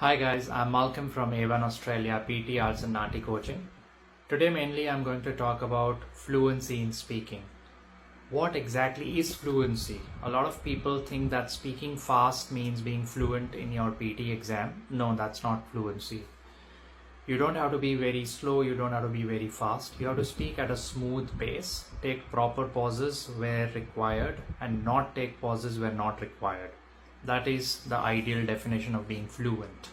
Hi guys, I'm Malcolm from A1 Australia PTE IELTS NAATI Coaching. Today mainly I'm going to talk about fluency in speaking. What exactly is fluency? A lot of people think that speaking fast means being fluent in your PTE exam. No, that's not fluency. You don't have to be very slow, you don't have to be very fast. You have to speak at a smooth pace, take proper pauses where required and not take pauses where not required. That is the ideal definition of being fluent.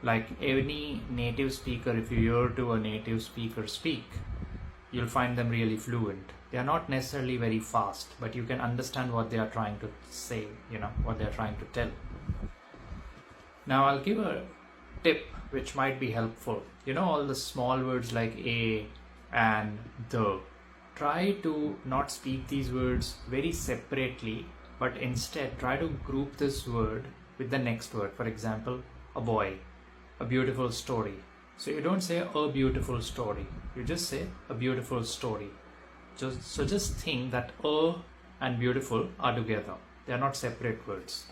Like any native speaker, if you hear to a native speaker speak, you'll find them really fluent. They are not necessarily very fast, but you can understand what they are trying to say, what they are trying to tell. Now I'll give a tip which might be helpful. All the small words like a and the. Try to not speak these words very separately, but instead try to group this word with the next word. For example, a boy, a beautiful story. So you don't say a beautiful story, you just say a beautiful story. Just think that a and beautiful are together. They are not separate words.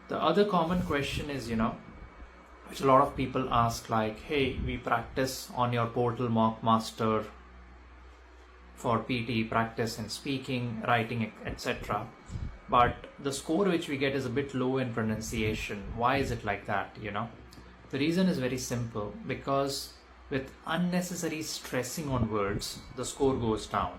The other common question is, which a lot of people ask, like, hey, we practice on your portal Mock Master for PTE practice in speaking, writing, etc. But the score which we get is a bit low in pronunciation. Why is it like that? The reason is very simple, because with unnecessary stressing on words, the score goes down.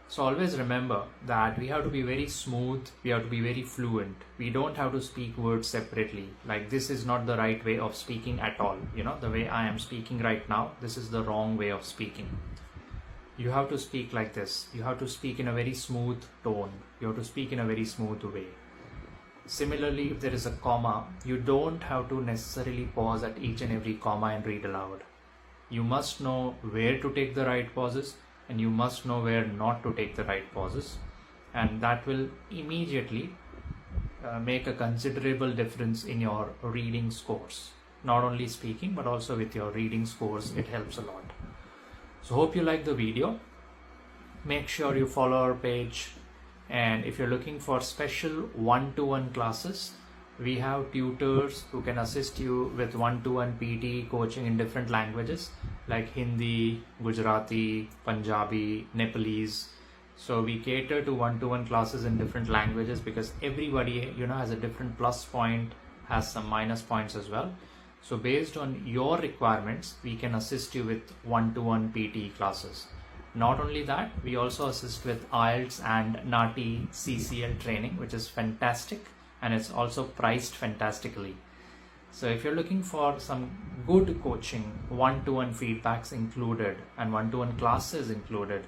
So always remember that we have to be very smooth, we have to be very fluent. We don't have to speak words separately. Like, this is not the right way of speaking at all. The way I am speaking right now, this is the wrong way of speaking. You have to speak like this. You have to speak in a very smooth tone. You have to speak in a very smooth way. Similarly, if there is a comma, you don't have to necessarily pause at each and every comma and read aloud. You must know where to take the right pauses, and you must know where not to take the right pauses. And that will immediately make a considerable difference in your reading scores. Not only speaking, but also with your reading scores, it helps a lot. So hope you like the video. Make sure you follow our page, and if you're looking for special one-to-one classes, we have tutors who can assist you with one-to-one PTE coaching in different languages like Hindi, Gujarati, Punjabi, Nepalese. So we cater to one-to-one classes in different languages because everybody has a different plus point, has some minus points as well. So based on your requirements, we can assist you with one-to-one PTE classes. Not only that, we also assist with IELTS and NAATI-CCL training, which is fantastic, and it's also priced fantastically. So if you're looking for some good coaching, one-to-one feedbacks included and one-to-one classes included,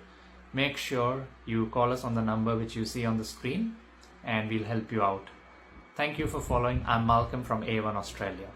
make sure you call us on the number which you see on the screen, and we'll help you out. Thank you for following. I'm Malcolm from A1 Australia.